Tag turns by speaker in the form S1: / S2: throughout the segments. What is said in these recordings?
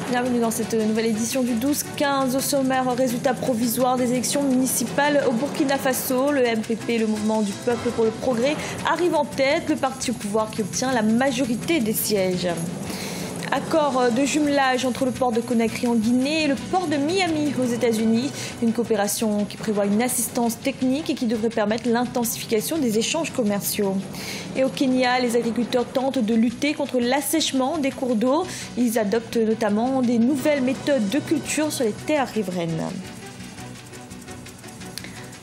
S1: Bienvenue dans cette nouvelle édition du 12-15. Au sommaire, résultat provisoire des élections municipales au Burkina Faso. Le MPP, le mouvement du peuple pour le progrès, arrive en tête. Le parti au pouvoir qui obtient la majorité des sièges. Accord de jumelage entre le port de Conakry en Guinée et le port de Miami aux États-Unis. Une coopération qui prévoit une assistance technique et qui devrait permettre l'intensification des échanges commerciaux. Et au Kenya, les agriculteurs tentent de lutter contre l'assèchement des cours d'eau. Ils adoptent notamment des nouvelles méthodes de culture sur les terres riveraines.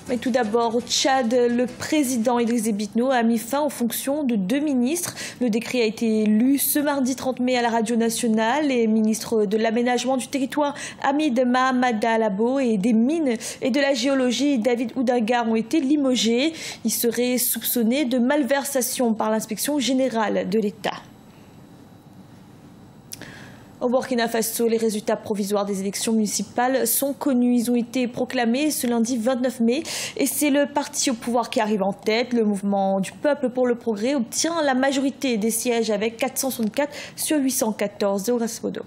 S1: Mais tout d'abord, au Tchad, le président Idriss Déby Itno a mis fin aux fonctions de 2 ministres. Le décret a été lu ce mardi 30 mai à la radio nationale. Les ministres de l'aménagement du territoire, Hamid Mahamada Labo, et des mines et de la géologie, David Oudinga, ont été limogés. Ils seraient soupçonnés de malversation par l'inspection générale de l'État. Au Burkina Faso, les résultats provisoires des élections municipales sont connus. Ils ont été proclamés ce lundi 29 mai et c'est le parti au pouvoir qui arrive en tête. Le mouvement du peuple pour le progrès obtient la majorité des sièges avec 464 sur 814. Zéorasmodo.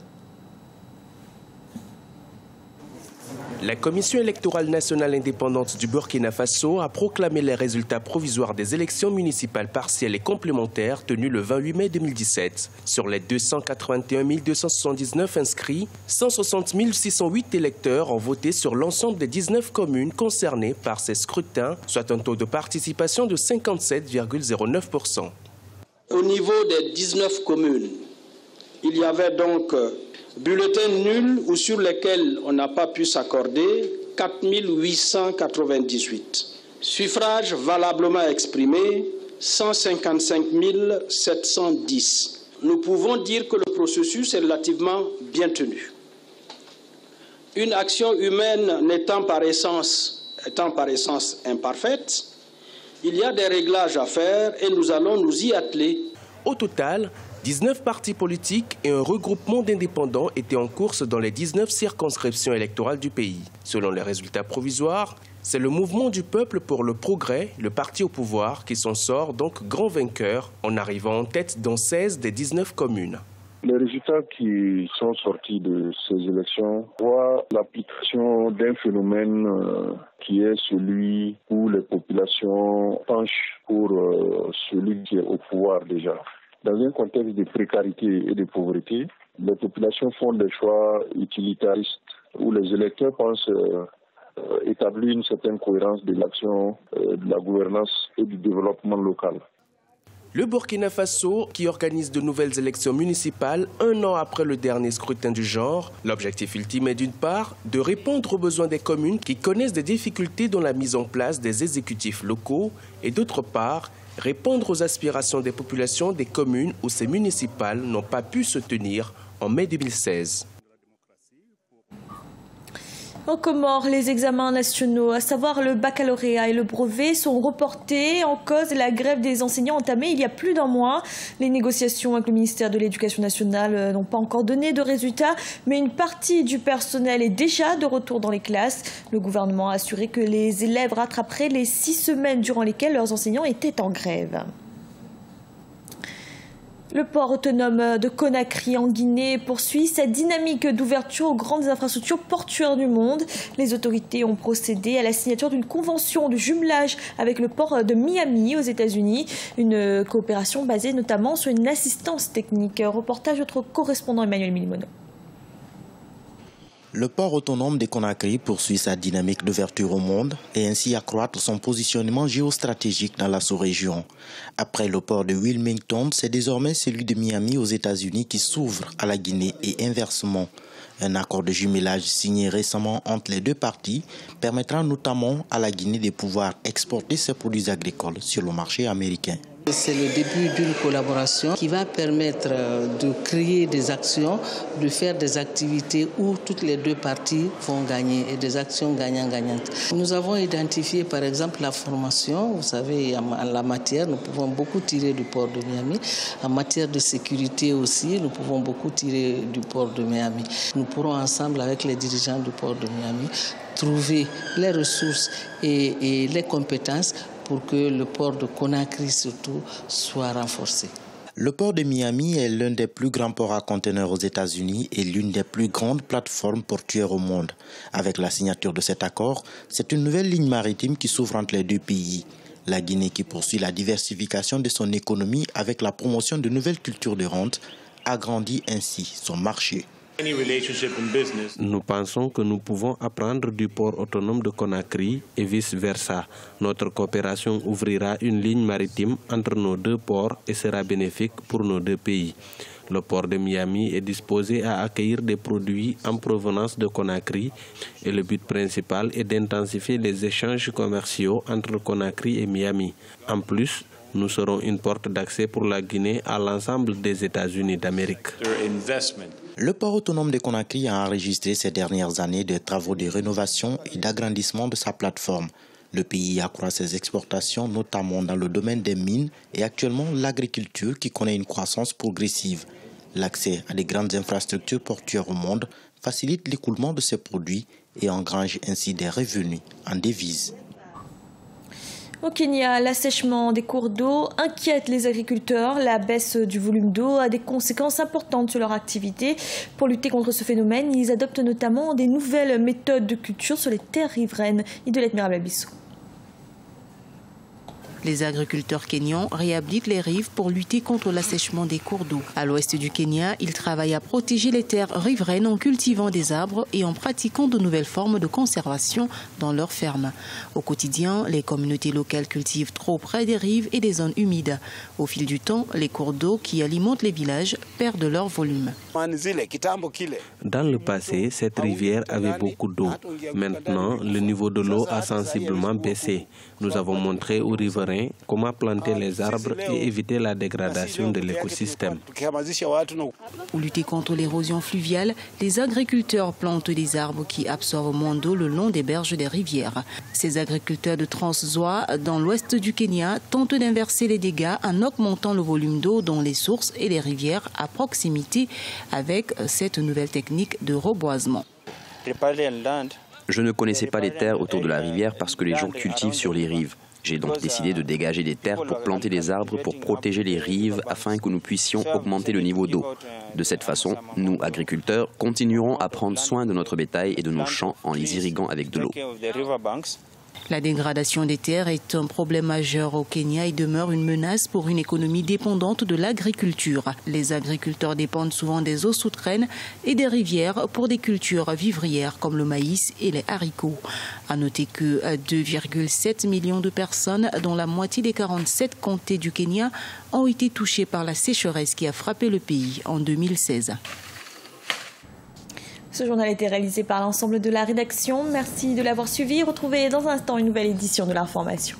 S2: La Commission électorale nationale indépendante du Burkina Faso a proclamé les résultats provisoires des élections municipales partielles et complémentaires tenues le 28 mai 2017. Sur les 281 279 inscrits, 160 608 électeurs ont voté sur l'ensemble des 19 communes concernées par ces scrutins, soit un taux de participation de 57,09%.
S3: Au niveau des 19 communes, il y avait donc bulletins nuls ou sur lesquels on n'a pas pu s'accorder, 4 898. Suffrages valablement exprimés, 155 710. Nous pouvons dire que le processus est relativement bien tenu. Une action humaine n'étant par essence imparfaite, il y a des réglages à faire et nous allons nous y atteler.
S2: Au total, 19 partis politiques et un regroupement d'indépendants étaient en course dans les 19 circonscriptions électorales du pays. Selon les résultats provisoires, c'est le mouvement du peuple pour le progrès, le parti au pouvoir, qui s'en sort donc grand vainqueur en arrivant en tête dans 16 des 19 communes.
S4: Les résultats qui sont sortis de ces élections voient l'application d'un phénomène qui est celui où les populations penchent pour celui qui est au pouvoir déjà. Dans un contexte de précarité et de pauvreté, les populations font des choix utilitaristes où les électeurs pensent établir une certaine cohérence de l'action, de la gouvernance et du développement local.
S2: Le Burkina Faso, qui organise de nouvelles élections municipales 1 an après le dernier scrutin du genre, l'objectif ultime est d'une part de répondre aux besoins des communes qui connaissent des difficultés dans la mise en place des exécutifs locaux et d'autre part, répondre aux aspirations des populations des communes où ces municipales n'ont pas pu se tenir en mai 2016.
S1: Aux Comores, les examens nationaux, à savoir le baccalauréat et le brevet, sont reportés en cause de la grève des enseignants entamée il y a plus d'1 mois. Les négociations avec le ministère de l'Éducation nationale n'ont pas encore donné de résultats, mais une partie du personnel est déjà de retour dans les classes. Le gouvernement a assuré que les élèves rattraperaient les 6 semaines durant lesquelles leurs enseignants étaient en grève. Le port autonome de Conakry en Guinée poursuit sa dynamique d'ouverture aux grandes infrastructures portuaires du monde. Les autorités ont procédé à la signature d'une convention de jumelage avec le port de Miami aux États-Unis. Une coopération basée notamment sur une assistance technique. Reportage de notre correspondant Emmanuel Milimono.
S5: Le port autonome de Conakry poursuit sa dynamique d'ouverture au monde et ainsi accroître son positionnement géostratégique dans la sous-région. Après le port de Wilmington, c'est désormais celui de Miami aux États-Unis qui s'ouvre à la Guinée et inversement. Un accord de jumelage signé récemment entre les 2 parties permettra notamment à la Guinée de pouvoir exporter ses produits agricoles sur le marché américain.
S6: C'est le début d'une collaboration qui va permettre de créer des actions, de faire des activités où toutes les 2 parties vont gagner et des actions gagnant-gagnantes. Nous avons identifié par exemple la formation. Vous savez, en la matière, nous pouvons beaucoup tirer du port de Miami. En matière de sécurité aussi, nous pouvons beaucoup tirer du port de Miami. Nous pourrons ensemble avec les dirigeants du port de Miami trouver les ressources et les compétences pour que le port de Conakry surtout soit renforcé.
S5: Le port de Miami est l'un des plus grands ports à conteneurs aux États-Unis et l'une des plus grandes plateformes portuaires au monde. Avec la signature de cet accord, c'est une nouvelle ligne maritime qui s'ouvre entre les deux pays. La Guinée, qui poursuit la diversification de son économie avec la promotion de nouvelles cultures de rente, agrandit ainsi son marché.
S7: Nous pensons que nous pouvons apprendre du port autonome de Conakry et vice-versa. Notre coopération ouvrira une ligne maritime entre nos deux ports et sera bénéfique pour nos deux pays. Le port de Miami est disposé à accueillir des produits en provenance de Conakry et le but principal est d'intensifier les échanges commerciaux entre Conakry et Miami. En plus, nous serons une porte d'accès pour la Guinée à l'ensemble des États-Unis d'Amérique.
S5: Le port autonome de Conakry a enregistré ces dernières années des travaux de rénovation et d'agrandissement de sa plateforme. Le pays accroît ses exportations, notamment dans le domaine des mines et actuellement l'agriculture qui connaît une croissance progressive. L'accès à des grandes infrastructures portuaires au monde facilite l'écoulement de ces produits et engrange ainsi des revenus en devises.
S1: Au Kenya, l'assèchement des cours d'eau inquiète les agriculteurs. La baisse du volume d'eau a des conséquences importantes sur leur activité. Pour lutter contre ce phénomène, ils adoptent notamment des nouvelles méthodes de culture sur les terres riveraines. Idolette Mirabel-Bissou.
S8: Les agriculteurs kenyans réhabilitent les rives pour lutter contre l'assèchement des cours d'eau. À l'ouest du Kenya, ils travaillent à protéger les terres riveraines en cultivant des arbres et en pratiquant de nouvelles formes de conservation dans leurs fermes. Au quotidien, les communautés locales cultivent trop près des rives et des zones humides. Au fil du temps, les cours d'eau qui alimentent les villages perdent leur volume.
S7: Dans le passé, cette rivière avait beaucoup d'eau. Maintenant, le niveau de l'eau a sensiblement baissé. Nous avons montré aux riverains comment planter les arbres et éviter la dégradation de l'écosystème.
S8: Pour lutter contre l'érosion fluviale, les agriculteurs plantent des arbres qui absorbent moins d'eau le long des berges des rivières. Ces agriculteurs de Trans-Nzoia, dans l'ouest du Kenya, tentent d'inverser les dégâts en augmentant le volume d'eau dans les sources et les rivières à proximité avec cette nouvelle technique de reboisement.
S9: Je ne connaissais pas les terres autour de la rivière parce que les gens cultivent sur les rives. J'ai donc décidé de dégager des terres pour planter des arbres pour protéger les rives afin que nous puissions augmenter le niveau d'eau. De cette façon, nous, agriculteurs, continuerons à prendre soin de notre bétail et de nos champs en les irriguant avec de l'eau.
S8: La dégradation des terres est un problème majeur au Kenya et demeure une menace pour une économie dépendante de l'agriculture. Les agriculteurs dépendent souvent des eaux souterraines et des rivières pour des cultures vivrières comme le maïs et les haricots. À noter que 2,7 millions de personnes, dont la moitié des 47 comtés du Kenya, ont été touchées par la sécheresse qui a frappé le pays en 2016.
S1: Ce journal a été réalisé par l'ensemble de la rédaction. Merci de l'avoir suivi. Retrouvez dans un instant une nouvelle édition de l'information.